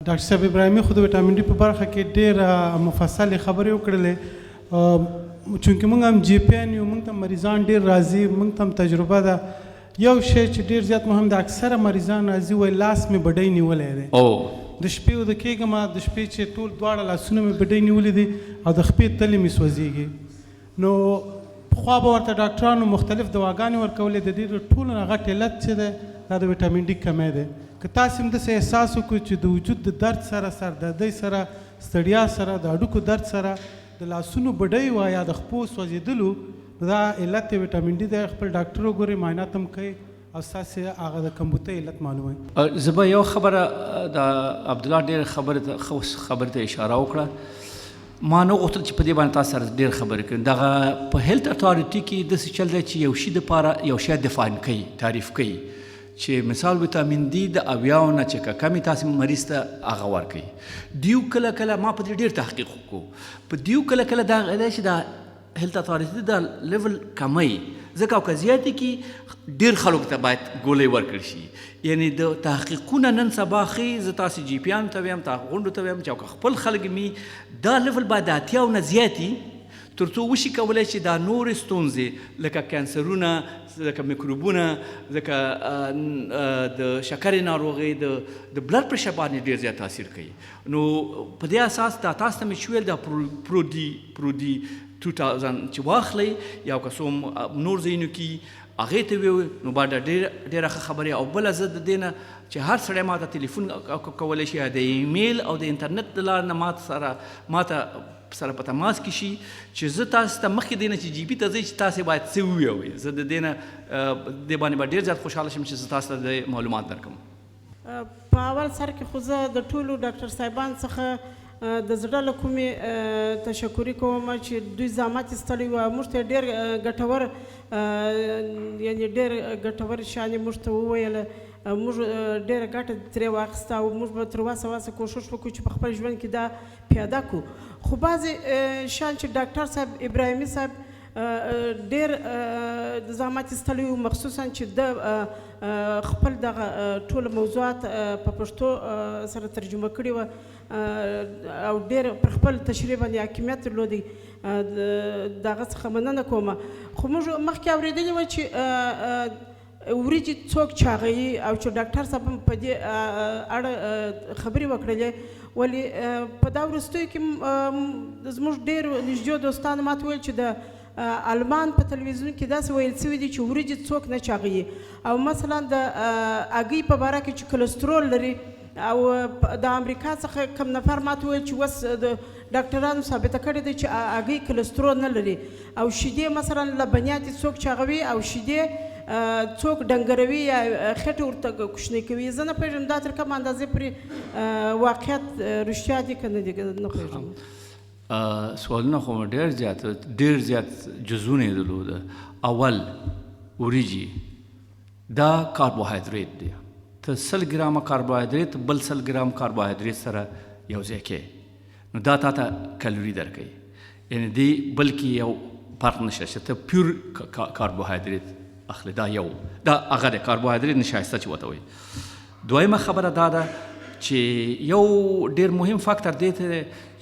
ډاکټر صاحب ابراهیمي خو د ویټامین ډي په برخه کې ډېر مفصلې خبرې وکړلې. چونکې موږ هم جی پی ان یو، موږ ته مریضان ډېر راځي، موږ ته هم تجربه ده. یو شی چې ډېر زیات مهم د اکثره مریضان راځي وایي لاس مې بډۍ نیولی دی. د شپې وده کېږم، د شپې چې ټول دواړه لاسونه مې بډۍ نیولې دي او د خپې تلې مې سوځېږي. نو پخوا به ورته ډاکټرانو مختلف دواګانې ورکولې، د دې ټولو نه غټ علت چې دی دا د ویټامین ډي کمی دی. که تاسې هم داسې احساس وکړو چې د وجود د درد سره، سردردۍ سره، ستړیا سره، د هډوکو درد سره، د لاسونو بډۍ وه یا د خپو سوځېدلو، دا علت د ویټامین ډي دی. خپل ډاکټر وګورئ، معاینات هم کوي او ستاسې هغه د کمبودۍ علت معلوموي. زه به یو خبره د عبدالله ډېر خبرې ته اشاره وکړه. ما نه غوښتل چې په دې باندې تاسو سره ډېر خبرې کړم. دغه په هیلت اتارټي کې داسې چل دی چې یو شي دپاره یو شی دفاین کوي، تعریف کوي، چې مثال ویټامین ډي د 80 نه چې که کمې تاسې مریض ته هغه ورکوي. دیو کله کله ما په دې ډېر تحقیق وکړو، په دیو کله کله دا دی چې دا هیلت اتارټي دا لیول کمی، ځکه او که زیاتې کې ډېر خلکو ته باید ګولۍ ورکړل شي. یعنی د تحقیقونه نن سبا ښیي، زه تاسې جی پیانو ته ویم، غونډو ته ویم چې او که خپل خلک می دا لیول باید د 80 نه زیات وي تر څو وشي کولی چې دا نورې ستونزې لکه کینسرونه، لکه میکروبونه، لکه د شکرې ناروغۍ، د بلډ پرشر باندې ډېر زیات تاثیر کوي. نو په دې اساس دا تاسو ته مې چې ویل دا پرودي 2000 چې واخلئ یا که څه نور ځایونو کې هغې ته ویو، نو باید ډېره ښه خبرې. او بله زه د دې نه چې هر سړی ما ته تلیفون کولی شي یا د ایمیل او د انټرنټ د لارې نه ما ته سره په تماس کې شي چې زه تاسو ته مخکې دی نه چې جی پي ته ځئ چې تاسې باید څه وویوئ. زه د دې نه دې باندې به ډېر زیات خوشحاله شم چې زه تاسو ته د معلومات درکړم. په اول سر کې خو زه د ټولو ډاکټر صاحبان څخه د زړه له کومې تشکري کوم چې دوی زحمت ایستلی و، موږ ته ډېر ګټور یعنې ډېر ګټور شیان یې موږ ته وویله، موږ ډېره ګټه ترې واخیسته او موږ به تر وسه کوښښ وکړو چې په خپل ژوند کې دا پیاده کړو. خو بعضې شیان چې ډاکټر صاحب ابراهیمي صاحب ډېر د زحمت ایستلی و، مخصوصا چې د خپل دغه ټول موضوعات په پښتو سره ترجمه کړي وه او ډېر پر خپل تشریح باندې حاکمیت درلودی، د هغه څخه مننه کومه. خو موږ مخکې اورېدلي وه چې وریجې څوک چاغوي او چې ډاکټر صاحب هم په دې اړه خبرې وکړلې. ولې په دا وروستیو کې زموږ ډېرو نږدې دوستانو ما ته ویل چې د المان په تلویزیون کې داسې ویل سوي دي چې وریجې څوک نه چاغوي. او مثلا د هګۍ په باره کې چې کلسترول لري، او د امریکا څخه کم نفر ما ته ویل چې اوس د ډاکټرانو ثابته کړې ده چې هګۍ کلسترول نه لري. او شیدې مثلا لبنیات څوک چاغوي او شیدې څوک ډنګروي یا خټې ورته کوچنۍ کوي. زه نه پوهېږم دا تر کومه اندازې پورې واقعیت رښتیا دي که نه دي، نه پوهېږم. سوالونه خو ډېر زیات جزونه یې درلوده. اول وریجې دا کاربوهایدریت دی، ته 100 ګرامه کاربوهایدریت بل 100 ګرام کاربوهایدریت سره یو ځای کې، نو دا تا ته کالوري درکوي. یعنی دی بلکې یو فرق نشته چې ته پیور کاربوهایدریت اخلي. دا یو دا هغه د کاربوهایدریت نشایسته چې ورته وایي. دویمه خبره دا ده چې یو ډېر مهم فاکتور دی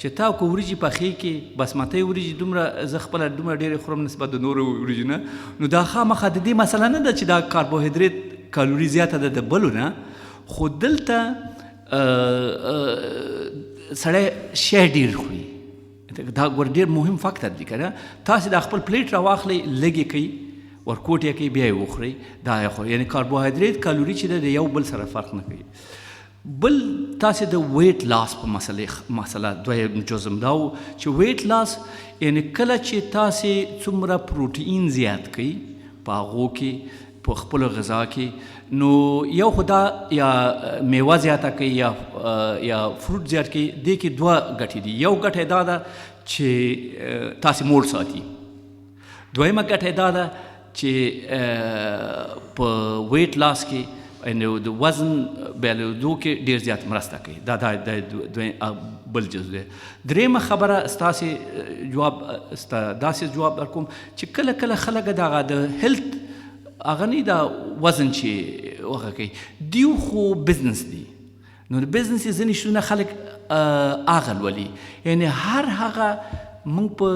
چې تا که وریجې پخې کې بسمتۍ وریجې دومره زه خپله دومره ډېرې خورم نسبت د نورو وریجو نه، نو دا خامخا د دې مسله نه ده چې دا کاربوهایدریت کالوري زیاته ده د بلو نه، خو دلته سړی شی ډېر خوري. دا ډېر مهم فاکتور دی که نه. تاسې دا خپل پلیټ راواخلئ، لږ یې کوئ، ورکوټ یې کوئ، بیا یې وخورئ، دا یې خورئ. یعنې کاربوهایدریت کالوري چې ده د یو بل سره فرق نه کوي. بل تاسې د ویټ لاس په مسله دویم جزم دا و چې ویټ لاس یعنې کله چې تاسې څومره پروټین زیات کوئ په هغو کې په خپلو غذا کې، نو یو خو دا یا میوه زیاته کوي یا فروټ زیات کوي. دې کې دوه ګټې دي. یو ګټه دا ده چې تاسې موړ ساتي. دویمه ګټه دا ده چې په ویټ لاس کې د وزن بیلېدو کې ډېر زیات مرسته کوي. دا بل جز دی. درېیمه خبره ستاسې جواب داسې جواب درکوم چې کله کله خلک دغه د هیلت هغه نه دا وزن چې هغه کوي، دیو خو بزنس دی، نو د بزنس ځینې شونه خلک هغه لولي، یعنې هر هغه موږ په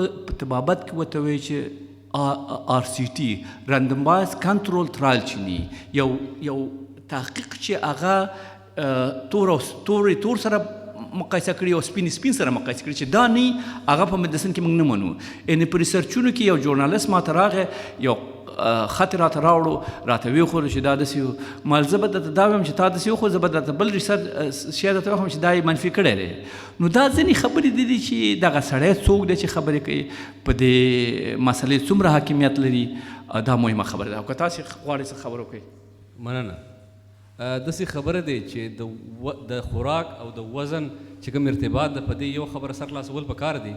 طبابت کې ورته وایو چې RCT رندمایز کنټرول ترایل چې ني یو تحقیق چې هغه تور سره مقایسه کړي او سپین سره مقایسه کړي چې دا نه هغه په مدیسن کې موږ نه منو. یعنې په ریسرچونو کې یو ژورنالیست ماته راغی یو خط راته راوړو راته ویښولو چې دا داسې مال زه به درته دا وایم چې تا داسې وښود زه به درته بل ریسرچ شی درته وښیم چې دا یې منفي کړی دی. نو دا ځینې خبرې دي چې دغه سړی څوک دی چې خبرې کوي په دې مسلې څومره حاکمیت لري، دا مهمه خبره ده. او که تاسې غواړئ څه خبره وکړئ. مننه. داسې خبره دی چې د خوراک او د وزن چې کوم ارتباط ده په دې یو خبره سر خلاصول پکار دی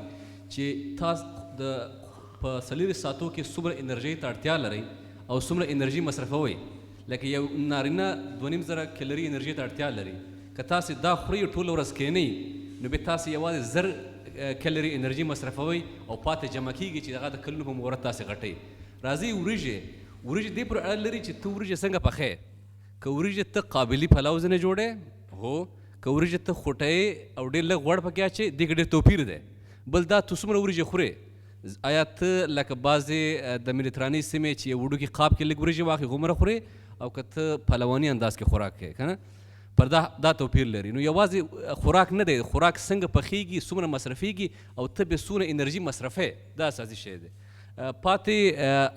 چې تاسو د په 40 ساعتو کې څومره انرژي ته اړتیا لرئ او څومره انرژي مصرفوئ. لکه یو نارینه 2.5 کیلوري انرژي ته اړتیا لري، که تاسې دا خورئ ټوله ورځ کښېنئ نو بیا تاسې یوازې 1000 کیلوري انرژي مصرفوئ او پاتې جمع کېږي چې هغه د کلونو په مورت تاسې غټئ. راځئ وریجې دې پر اړه لري چې ته وریجې څنګه پخې. که وریجې ته قابلي پلاو ځنې جوړې هو، که وریجې ته خوټې او ډېر لږ غوړ پکې اچې دې کې ډېر توپیر دی. بل دا ته څومره وریجې خورې. آیا ته لکه بعضې د مدیترانې سیمې چې یو وړوکي قاب کې لږ وریجې واخلې هغومره خورې، او که ته پهلواني انداز کې خوراک کوې که نه، پر دا توپیر لري. نو یوازې خوراک نه دی، خوراک څنګه پخېږي، څومره مصرفېږي او ته بې څونه انرژي مصرفې، دا اساسي شی دی. پاتې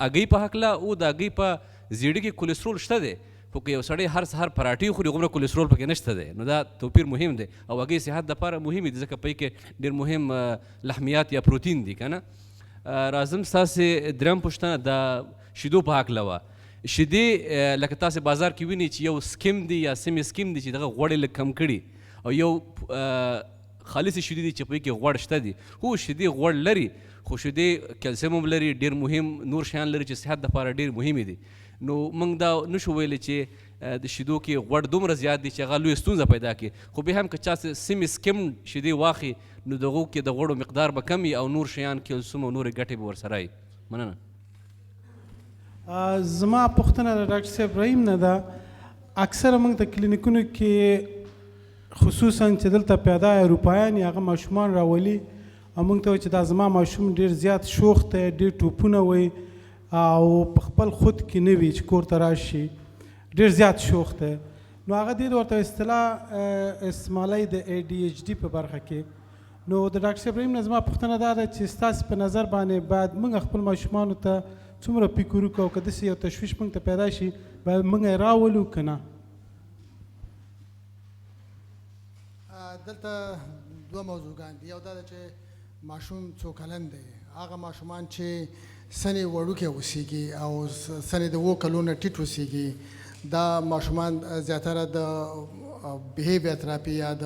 هګۍ په هکله او د هګۍ په زیړي کې کولیسټرول شته دی، خو که یو سړی هر سهار پراټې خوري هغومره کولیسټرول پکې نشته دی. نو دا توپیر مهم دی او هګۍ صحت دپاره مهمې دي ځکه پکې کې ډېر مهم لحمیات یا پروتین دي که نه. راځم ستاسې درېیم پوښتنه د شیدو په هکله وه. شیدې لکه تاسې بازار کې وینئ چې یو سکیم دی یا سیمې سکیم دی چې دغه غوړ یې لږ کم کړي، او یو خالصې شیدې دي چې په کې غوړ شته دي. هو شیدې غوړ لري خو شیدې کلسیم هم لري، ډېر مهم نور شیان لري چې صحت دپاره ډېر مهمې دي. نو موږ دا نشو ویلی چې د شیدو کې غوړ دومره زیات دی چې هغه لویه ستونزه پیدا کړي. خو بیا هم که چا سیمې سکیم شیدې واخلي نو د هغو کې د غوړو مقدار به کم وي او نور شیان کلسیم او نورې ګټې به ورسره وي. مننه. زما پوښتنه د ډاکټر صاحب رحیم نه ده. اکثره موږ د کلینیکونو کې خصوصا چې دلته پیدا اروپایان یا هغه ماشومان راولي او موږ ته وایي چې دا زما ماشوم ډېر زیات شوخ دی، ډېر ټوپونه وایي او په خپل خود کې نه وي چې کور ته راشي، ډېر زیات شوخ دی. نو هغه دې ورته اصطلاح استعمالی د ADHD په برخه کې. نو د ډاکټر صاحب رحیم نه زما پوښتنه دا ده چې ستاسې په نظر باندې باید موږ خپل ماشومانو ته څومره فکر وکړو، که داسې یو تشویش موږ ته پیدا شي باید موږ یې راولو که نه؟ دلته دوه موضوعګان دي. یو دا ده چې ماشوم څو کلن دی. هغه ماشومان چې سنې وړوکې اوسیږي او سنې د 7 کلونو نه ټیټ اوسیږي، دا ماشومان زیاتره د بیهیویر تراپي یا د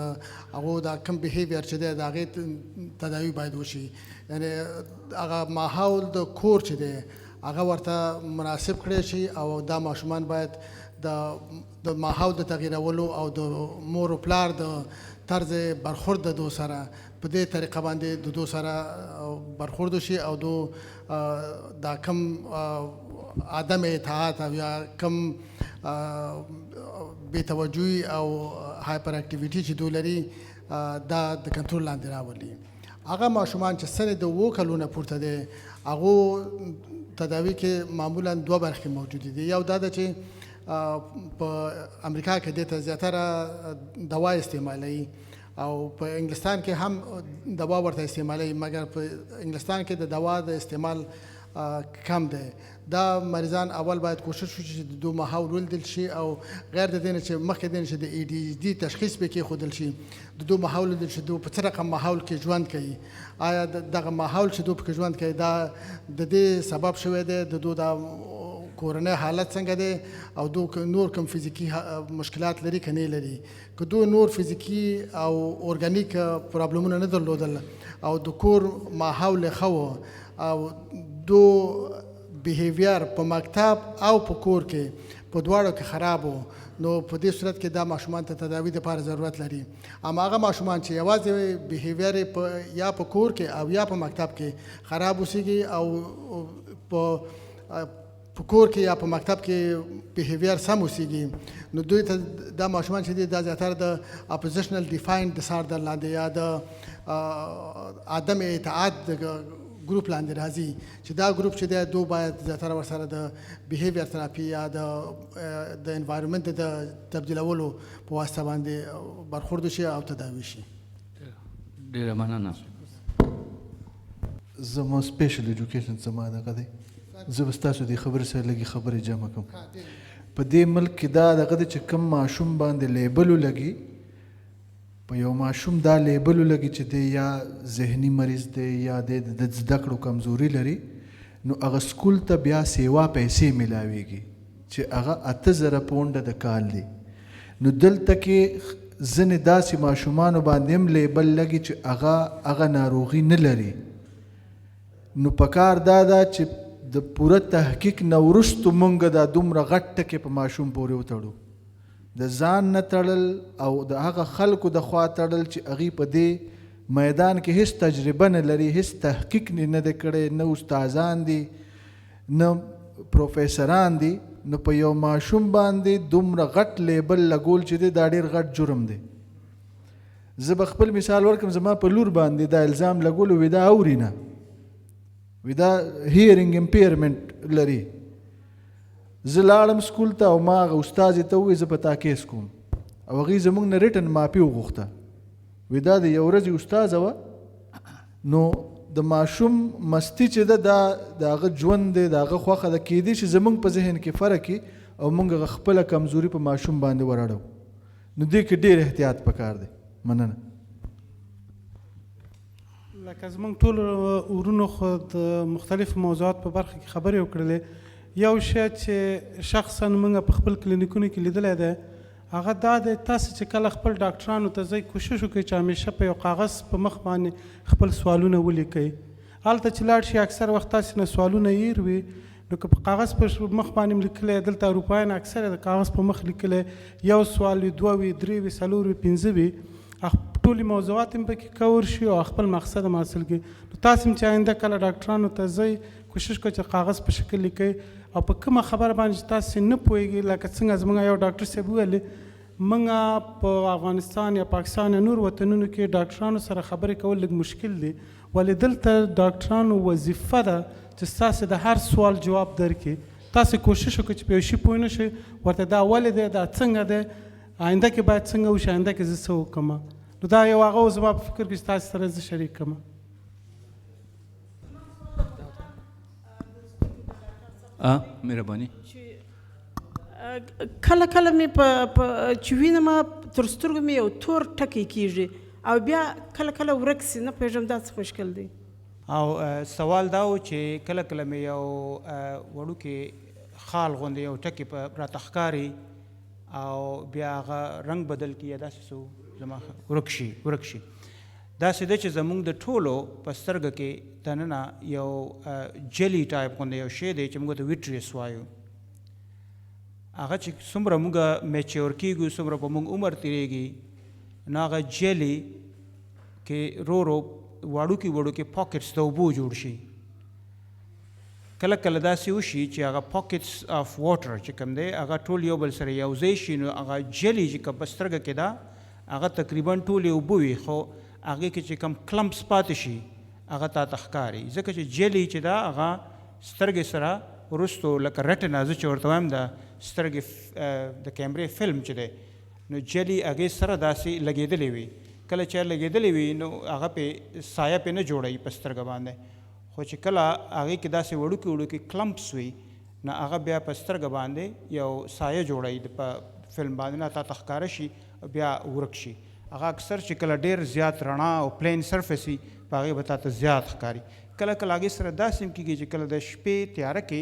هغو دا کم بیهیویر چې دی د هغې تداوي باید وشي. یعنې هغه ماحول د کور چې دی هغه ورته مناسب کړی شي او دا ماشومان باید د ماحول د تغییرولو او د مور و پلار د طرز برخورد د دو سره په دې طریقه باندې د دو سره برخورد وشي او دو دا کم عدم اطاعت او یا کم بېتوجهي او هایپر اکټیویټي چې دو لري دا د کنټرول لاندې راولي. هغه ماشومان چې سن د 7 کلونو پورته دی هغو تداوي کې معمولا 2 برخې موجودې دي. یو دا ده چې په امریکا کې دې ته زیاتره دوا استعمالوي او په انګلستان کې هم دوا ورته استعمالوي، مګر په انګلستان کې د دوا د استعمال کم دی. دا مریضان اول باید کوشش وشي چې د دو ماحول ولیدل شي او غیر د دې نه چې مخکې د دې نه چې د ADHD تشخیص پې کېښودل شي، د دو ماحول ولیدل شي دو په څه رقم ماحول کې ژوند کوي، آیا دغه ماحول چې دو پکې ژوند کوي دا د دې سبب شوی دی د دو دا کورنۍ حالت څنګه دی او دو نور کوم فزیکي مشکلات لري که نه لري. که دو نور فزیکي او ارګانیک پرابلمونه نه درلودل او د کور ماحول ښه او دو بیهیویر په مکتب او په کور کې په دواړو کې خراب وو، نو په دې صورت کې دا ماشومان ته تداوي دپاره ضرورت لري. اما هغه ماشومان چې یوازې بیهیویر یا په کور کې او یا په مکتب کې خراب اوسیږي او په په کور کې یا په مکتب کې بیهیویر سم اوسیږي نو دوی ته دا ماشومان چې دي دا زیاتره د اپوزیشنل ډیفاینډ ډسارډر لاندې یا د عدم اطاعت ګروپ لاندې راځي چې دا ګروپ چې دی دو باید زیاتره ورسره د بیهیویر تراپي یا د انوایرمنټ د تبدیلولو په واسطه باندې برخورد شي او تداوي شي. ډېره مننه. زما سپیشل ایجوکیشن زما دغه دی، زه به ستاسو دې خبرې سره لږې خبرې جمع کوم. په دې ملک کې دا دغه دی چې کوم ماشوم باندې لیبل ولګي، په یو ماشوم دا لیبل ولګي چې دی یا ذهني مریض دی یا د زده کړو کمزوري لري، نو هغه سکول ته بیا سیوا پیسې میلاویږي چې هغه 8000 پونډه د کال دی. نو دلته کې ځینې داسې ماشومانو باندې هم لیبل لګي چې هغه ناروغي نه لري. نو پکار دا چې د پوره تحقیق نه وروستو مونږ دا دومره غټ ټکې په ماشوم پورې وتړو، د ځان نه تړل او د هغه خلکو د خوا تړل چې هغوی په دې میدان کې هیڅ تجربه نه لري، هیڅ تحقیق نه دی کړی، نه استادان دي نه پروفیسران دي، نو په یو ماشوم باندې دومره غټ لیبل لګول چې دی دا ډېر غټ جرم دی. زه به خپل مثال ورکړم، زما په لور باندې دا الزام لګولو وي دا اوري نه، وي دا هیرینګ امپیرمنټ لري. زه لاړم سکول ته او ما هغه استاد ته ووایي زه په تا کیس کوم، او هغوی زموږ نه ریټن ماپي وغوښته، وي دا د یو ورځې استاذه وه. نو د ماشوم مستی چې ده دا د هغه ژوند دی، د هغه خوښه ده، کیدای شي زموږ په ذهن کې فرق وي او موږ هغه خپله کمزوري په ماشوم باندې وراړو. نو دې کې ډېر احتیاط پکار دی. مننه. لکه زموږ ټول ورونو خو د مختلفو موضوعات په برخه کې خبرې وکړلې. یو شی چې شخصا موږ په خپل کلینیکونو کې لیدلی دی هغه دا دی تاسو چې کله خپل ډاکټرانو ته ځئ کوشش وکړئ چې همیشه په یو کاغذ په مخ باندې خپل سوالونه ولیکئ. هلته چې لاړ شي اکثر وخت تاسې نه سوالونه هیر وي، نو که په کاغذ په مخ باندې لیکلی، دلته اروپایان اکثر د کاغذ په مخ لیکلی یو سوال وي، 2 وي، 3 وي، 4 وي، 5 وي، ټولې موضوعات هم پکې کور شي او خپل مقصد هم حاصل کړي. نو تاسې هم چې آینده کله ډاکټرانو ته ځئ کوشش کوئ چې کاغذ په شکل لیکئ او په کومه خبره باندې چې تاسې نه پوهېږئ، لکه څنګه زموږ یو ډاکټر صاحب وویلې موږ په افغانستان یا پاکستان یا نور وطنونو کې ډاکټرانو سره خبرې کول لږ مشکل دي، ولې دلته ډاکټرانو وظیفه ده چې ستاسې د هر سوال جواب درکړي. تاسې کوشش وکړئ چې په یو شي پوه نه شئ ورته دا ولې دی، دا څنګه دی، آینده کې باید څنګه وشي، آینده کې زه څه وکړم. نو دا یو هغه زما په فکر کې چې تاسې سره زه شریک کړم. مهرباني. کله کله مې چې وینم تر سترګو مې یو تور ټکی کېږي او بیا کله کله ورک سي، نه پوهېږم دا څه مشکل دی. او سوال دا و چې کله کله مې یو وړوکی خال غوندې یو ټکی راته ښکاري او بیا هغه رنګ بدل کړي یا داسې څه زما ورک شي. داسې ده چې زموږ د ټولو په سترګه کې دننه یو جلی ټایپ غوندې یو شی دی چې موږ ته ویټریس وایو. هغه چې څومره موږ میچور کېږو، څومره په موږ عمر تېرېږي، نو هغه جلی کې رو وړوکي پاکټس د اوبو جوړ شي. کله کله داسې وشي چې هغه پاکټس اف واټر چې کوم دی هغه ټول یو بل سره یو ځای شي، نو هغه جلی چې په سترګه کې ده هغه تقریبا ټولې اوبه وي، خو هغې کې چې کوم کلمپس پاتې شي هغه تا ته ښکاري، ځکه چې جلی چې ده هغه سترګې سره وروستو لکه رټنه زه چې ورته وایم د سترګې د کیمرې فلم چې دی نو جلی هغې سره داسې لګېدلې وي. کله چې لګېدلې وي نو هغه پې سایه پې نه جوړوي په سترګه باندې، خو چې کله هغې کې داسې وړوکي کلمپس وي نو هغه بیا په سترګه باندې یو سایه جوړوي په فلم باندې، نه تا ته ښکاره شي بیا ورک شي. هغه اکثر چې کله ډېر زیات رڼا او پلین سرفیس وي په هغې به تا ته زیات ښکاري. کله کله هغې سره داسې هم کېږي چې کله د شپې تیاره کې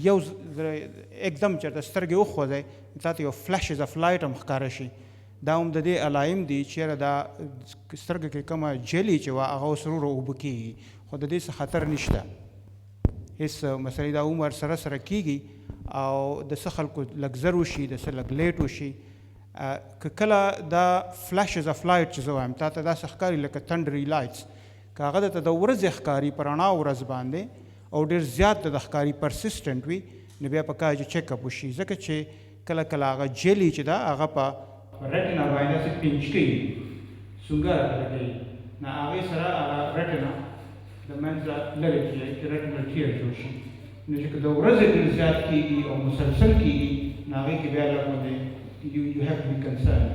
یو एकदम چېرته سترګې وخوځئ تا ته یو فلیشز اف لایټ هم ښکاره شي. دا هم د دې علایم دي چېرې دا سترګه کې کومه جلی چې وه هغه اوس ورو اوبه کېږي، خو د دې څه خطر نشته، هېڅ مسلې دا عمر سره کېږي او د څه خلکو لږ زر وشي، د څه لږ لیټ وشي. که کله دا فلیشز اف لایټ چې زه وایم تا ته داسې ښکاري لکه تندري لایټس، که هغه درته د ورځې ښکاري په رڼا ورځ باندې او ډېر زیات د ښکاري پرسسټنټ وي نو بیا پکار چې چیک اپ وشي ځکه چې کله کله هغه جیلی چې دا هغه په ریټنا باندې چې پینچ کوي سونګر لګي نه هغه سره هغه ریټنا د منځه لري چې ریټنا ټیر جوړ شي نو چې د ورځې ډېر زیات کېږي او مسلسل کېږي نو هغې کې بیا لږ باندې یو هیو ټو بي کنسرن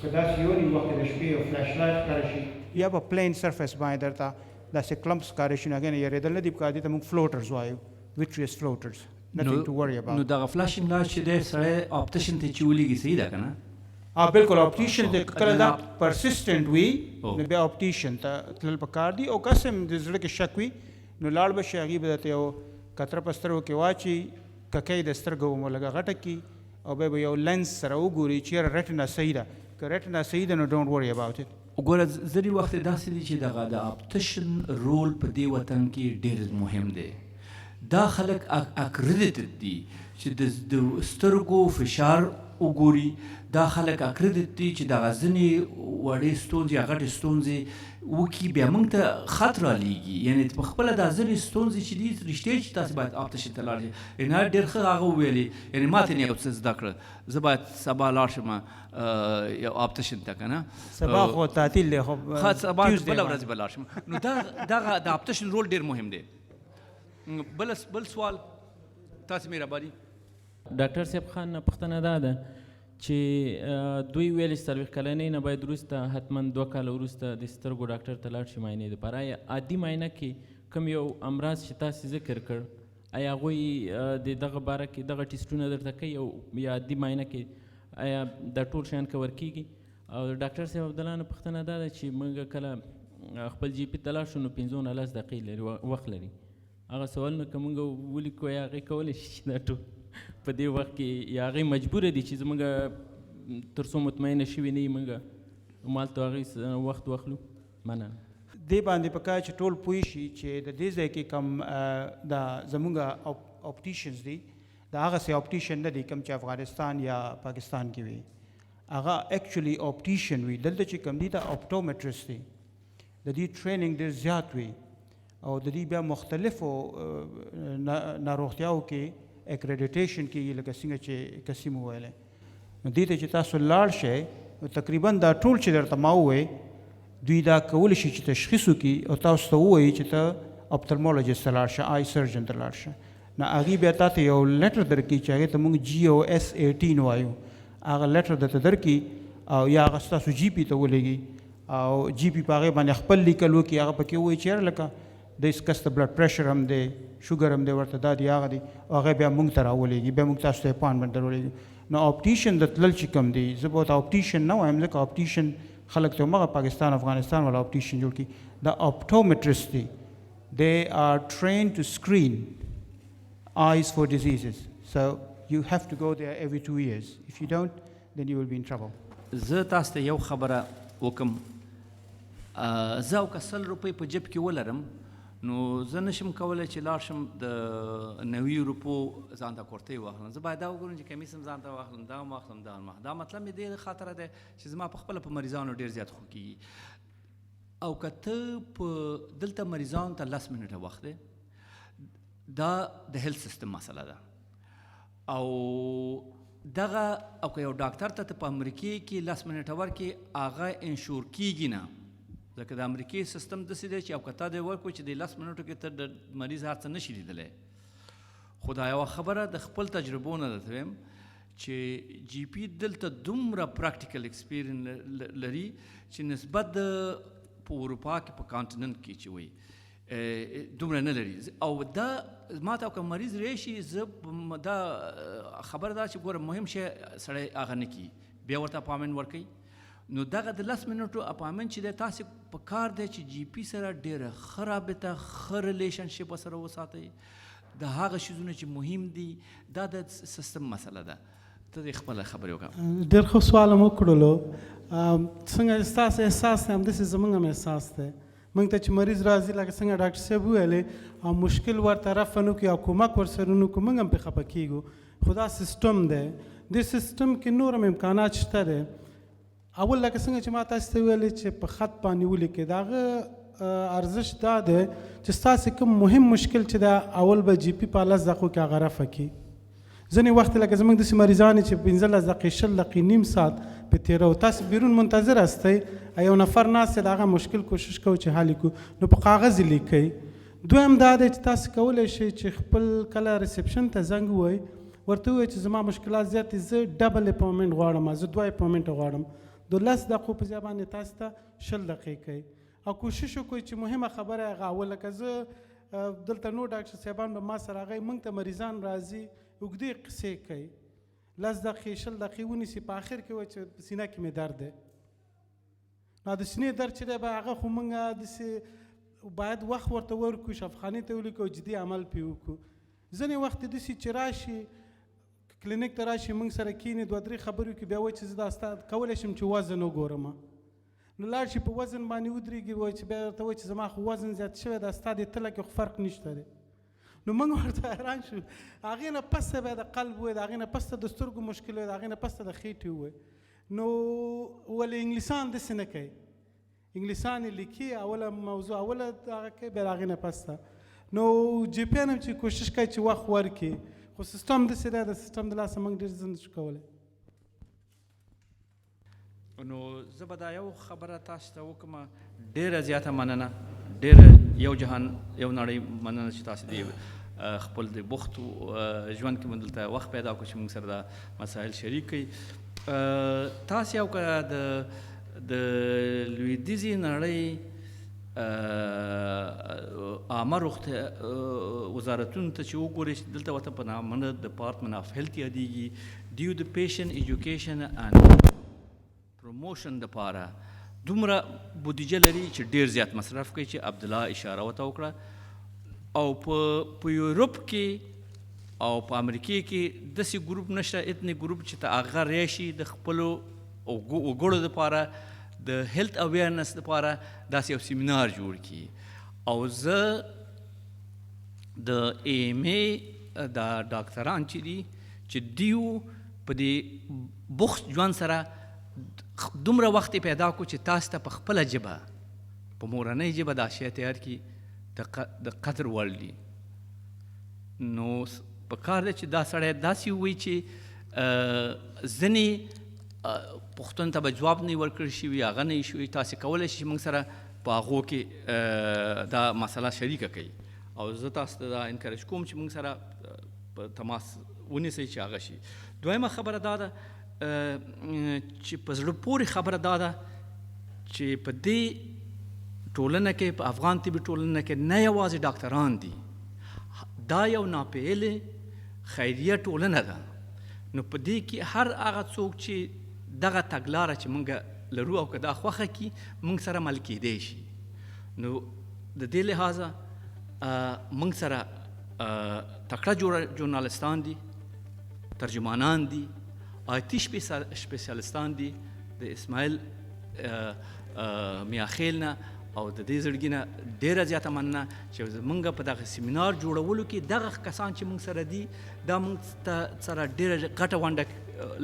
که داسې یو نیم وخت د شپې یو فلاش لایټ ښکاره شي یا په پلین سرفیس باندې درته داسې کلمپس ښکاره شي نو هغې نه یېرېدل نه دي پکار دي ته موږ فلوټرز وایو ویټریس فلوټرز nothing to worry about. نو دغه فلاشینګ لایټ چې دی سړی آپټیشن ته چې ولېږي صحیح ده که نه؟ بالکل آپټیشن ته کله دا پرسسټنټ وي نو بیا آپټیشن ته تلل پکار دي او کس هم د زړه کې شک وي نو لاړ به شي هغې به درته یو کتره په سترګو کې واچي ککۍ د سترګو مو لږه غټه کړي او بیا به یو لینس سره وګوري چېرې ریټنا صحیح ده که ریټنا صحیح ده نو ډونټ وري اباوټ اټ. وګوره ځینې وخت داسې دي چې دغه د آپټیشن رول په دې وطن کې ډېر مهم دی. دا خلک اکریډیټډ دي چې د سترګو فشار وګوري، دا خلک اکریډیټ دي چې دغه ځینې وړې ستونزې یا غټې ستونزې وکړي بیا موږ ته خط رالیږي. یعنې په خپله دا ځینې ستونزې چې دي رښتیا چې تاسې باید آپټیشن ته لاړ شئ. یعنې ډېر ښه هغه وویلې، یعنې ما ته نه یو څه زده کړه، زه باید سبا لاړ شم یو آپټیشن ته که نه سبا خو تعطیل دی خو سبا بله ورځ به لاړ شم. نو دغه د آپټیشن رول ډېر مهم دی. بل سوال تاسې مهرباني. ډاکټر صاحب خان نه پوښتنه دا ده چې دوی ویل چې 40 کلنۍ نه باید وروسته حتما 2 کاله وروسته د سترګو ډاکټر ته لاړ شي معاینې دپاره. آیا عادي معاینه کې کوم یو امراض چې تاسې ذکر کړ آیا هغوی د دغه باره کې دغه ټیسټونه درته کوي او یا عادي معاینه کې آیا دا ټول شیان کور کېږي؟ او ډاکټر صاحب عبدالله نه پوښتنه دا ده چې موږ کله خپل جي پي ته لاړ شو نو 15 نه 10 دقیقې لري وخت لري، هغه سوالونه که موږ ولیکو یا هغې کولی شي چې دا ټول په دې وخت کې یا هغې مجبوره دي چې زموږ تر څو مطمئنه شوي نه یي موږ همالته هغې وخت واخلو؟ مننه. دې باندې پکار چې ټول پوه شي چې د دې ځای کې کوم دا زموږ آپټیشنز دي دا هغسې آپټیشن نه دي کوم چې افغانستان یا پاکستان کې وي، هغه ایکچولی آپټیشن وي. دلته چې کوم دي دا آپټومیټرسټ دي، د دې ټریننګ ډېر زیات وي او د دې بیا مختلفو ناروغتیاو کې اکریډیټیشن کېږي لکه څنګه چې قسیم وویلی. نو دې ته چې تاسو لاړ شئ نو تقریبا دا ټول چې درته ما ووایي دوی دا کولی شي چې تشخیص وکړي او تاسو ته ووایي چې ته اپتلمولوجسټ ته لاړ شه، آی سرجن ته لاړ شه. نو هغې بیا تا ته یو لیټر درکړي چې هغې ته موږ GOS18 وایو، هغه لیټر درته درکړي او یا هغه ستاسو جي پي ته ولېږي او جي پي په هغې باندې خپل لیکل وکړي، هغه پکې ووایي چې یاره لکه د کس ته بلډ پریشر هم دی، شوګر هم دی ورته، دا دی هغه دی، او هغه بیا موږ ته راولېږي، بیا موږ تاسو ته اپاینټمنټ درولېږي. نو آپټیشن د تلل چې کوم دی زه به ورته آپټیشن نه وایم ځکه آپټیشن خلک ته همغه پاکستان افغانستان والا آپټیشن جوړ کړي. دا آپټومیټرسټ دی، they are trained to screen eyes for diseases, so you have to go there every 2 years. If you don't, then you will be in trouble. زه تاسو ته یو خبره وکم، زه او که 100 روپۍ په جیب کې ولرم نو زه نشم کولی چې لاړ شم د 90 روپو ځان ته کورتۍ واخلم. زه باید دا وګورم چې کمیس هم ځان ته واخلم، دا هم واخلم، دا هم واخلم. دا مطلب مې دې خاطره دی چې زما په خپله په مریضانو ډېر زیات خو کېږي. او که ته په دلته مریضانو ته 10 منټه وخت دی، دا د هیلث سیستم مسله ده. او دغه او که یو ډاکټر ته په امریکې کې 10 منټه ورکړي هغه انشور کېږي نه، ځکه د امریکې سیستم داسې دی چې او که تا دی ورکړو چې د 10 منټو کې ته د مریض هر څه نشي لیدلی. خو دا یوه خبره د خپل تجربو نه درته وایم چې جي پي دلته دومره پراکټیکل ایکسپیرینس لري چې نسبت د په اروپا کې په کانټیننټ کې چې وایي دومره نه لري. او دا ما ته او که مریض راشي زه دا خبره ده چې ګوره مهم شی سړی هغه نه کړي، بیا ورته اپاینټمنټ ورکوي. نو دغه د 10 منټو اپاینټمنټ چې دی تاسې په کار دی چې جي پي سره ډېره ښه رابطه ښه ریلیشنشپ سره وساتئ. د هغه شیزونه چې مهم دي دا د سیستم مسله ده. ته دې خپله خبرې وکړه. ډېر ښه سوال مو کړلو. څنګه ستاسو احساس دی همداسې زموږ هم احساس دی. موږ ته چې مریض راځي لکه څنګه ډاکټر صاحب وویلې او مشکل ورته رفع نه کړي او کومک ورسره نه کړو موږ هم پرې خفه کېږو. خو دا سیسټم دی، دې سیسټم کې نور هم امکانات شته دی. اول لکه څنګه چې ما تاسو ته ویلې چې په خط باندې ولیکئ، د هغه ارزش دا دی چې ستاسې کوم مهم مشکل چې دا اول به جی پي په 10 دقیقو کې هغه رفع کړي. ځینې وخت لکه زموږ داسې مریضان چې 15 دقیقې 20 دقیقې نیم ساعت په تېرو، تاسو بیرون منتظر هستئ، یو نفر ناست دی د هغه مشکل کوشش کوو چې حل کړو، نو په کاغذ یې لیکئ. دویم دا دی چې تاسو کولی شئ چې خپل کله ریسپشن ته زنګ ووایئ، ورته ووایئ چې زما مشکلات زیات دي، زه ډبل اپوینټمنټ غواړم، زه 2 اپوینټمنټ غواړم. د 10 دقیقو په ځای باندې تاسو ته 20 دقیقې کوي او کوشش وکړئ چې مهمه خبره هغه اوله که زه دلته نور ډاکټر صاحبان به ما سره راغی، موږ ته مریضان راځي اوږدې قصې کوي، 10 دقیقې 20 دقیقې ونیسي، په آخر کې وایي چې سینه کې مې درد دی. نو د سینې درد چې دی به هغه خو موږ داسې باید وخت ورته ورکړو، شفاخانې ته ولیکو، جدي عمل پرې وکړو. ځینې وخت داسې چې راشي کلینیک ته راشي، موږ سره کښېني 2-3 خبرې وکړي، بیا وایي چې زه دا ستا کولی شم چې وزن وګورم. نو لاړ شي په وزن باندې ودرېږي، وایي چې بیا ورته وایي چې زما خو وزن زیات شوی دا ستا دې تله کې خو فرق نشته دی. نو موږ ورته حیران شو. هغې نه پسته بیا د قلب ووایي، د هغې نه پسته د سترګو مشکل وایي، د هغې نه پسته د خېټې ووایي. نو ولې انګلیسان داسې نه کوي؟ انګلیسان یې لیکي، اوله موضوع اوله هغه کوي، بیا د هغې نه پسته. نو جی پیان هم چې کوشش کوي چې وخت ورکړي، خو سیستم داسې دی، د سیستم د لاسه موږ ډېر څه نشو کولی. نو زه به دا یو خبره تاسو ته وکړم، ډېره زیاته مننه، ډېره یو جهان یو نړۍ مننه چې تاسو دې خپل د بوختو ژوند کې مو دلته وخت پیدا کړو چې موږ سره دا مسایل شریک کړئ. تاسو یو که د لویدیځې نړۍ عامه روغتیا وزارتونو ته چې وګورئ، چې دلته ورته په نامه ډپارټمنټ آف هیلث یادېږي، دیو د پیشنټ ایجوکیشن اینډ پروموشن دپاره دومره بودیجه لري چې ډېر زیات مصرف کوي، چې عبدالله اشاره ورته وکړه. او په یورپ کې او په امریکې کې داسې ګروپ نشته، اتنیک ګروپ چې ته هغه راشي د خپلو وګړو دپاره د هیلث اویرنس دپاره داسې یو سیمینار جوړ کړي. او زه د ایم ای دا ډاکټران چې دي چې دیو په دې بوخت ژوند سره دومره وخت پیدا کړو چې تاسو ته په خپله ژبه، په مورنۍ ژبه دا شی تیار کړي د قدر وړ دي. نو په کار دی چې دا سړی داسې ووایي چې ځینې پوښتنو ته به جواب نه ورکړل شوي، هغه نه یې شوي، تاسې کولی شئ چې موږ سره په هغو کې دا مسله شریکه کوي. او زه تاسو ته دا انکریج کوم چې موږ سره په تماس ونیسئ چې هغه شي. دویمه خبره دا ده چې په زړه پورې خبره دا ده چې په دې ټولنه کې، په افغان طبي ټولنه کې نه یوازې ډاکټران دي، دا یو ناپېیلې خیریه ټولنه ده. نو په دې کې هر هغه څوک چې دغه تګلاره چې موږ لرو او که دا خوښه کړي، موږ سره مل کېدی شي. نو د دې لحاظه موږ سره تکړه ژورنالستان دي، ترجمانان دي، آیتي سپیشالستان دي، د اسماعیل میاخیل نه او د دې زړګي نه ډېره زیاته مننه چې زموږ په دغه سیمینار جوړولو کې دغه کسان چې موږ سره دي، دا موږ سره ډېره غټه ونډه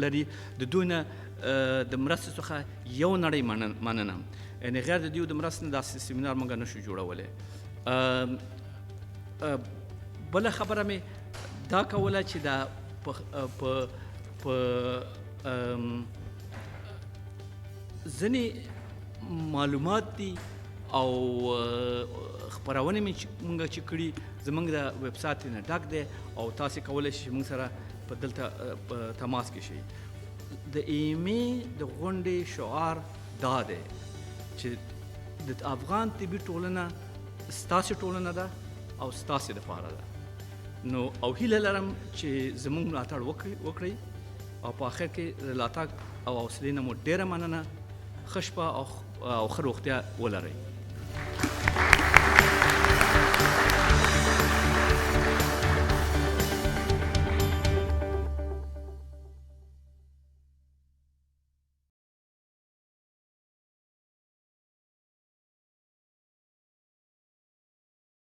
لري. د دوی نه د مرستې څخه یو نړۍ مننه، یعنې غیر د دوی د مرستې نه داسې سیمینار موږ نشو جوړولی. بله خبره مې دا کوله چې دا په ځینې معلومات دي او خپرونې مې موږ چې کړي زموږ د ویب سایټ نه ډک دی، او تاسې کولی شئ موږ سره په دلته په تماس کې شئ. د ایمې د غونډې شعار دا دی چې د افغان طبي ټولنه ستاسې ټولنه ده او ستاسې دپاره ده. نو او هیله لرم چې زموږ ملاتړ وکړئ، او په آخر کې راتګ او حوصلې نه مو ډېره مننه. ښه شپه او ښه روغتیا ولرئ.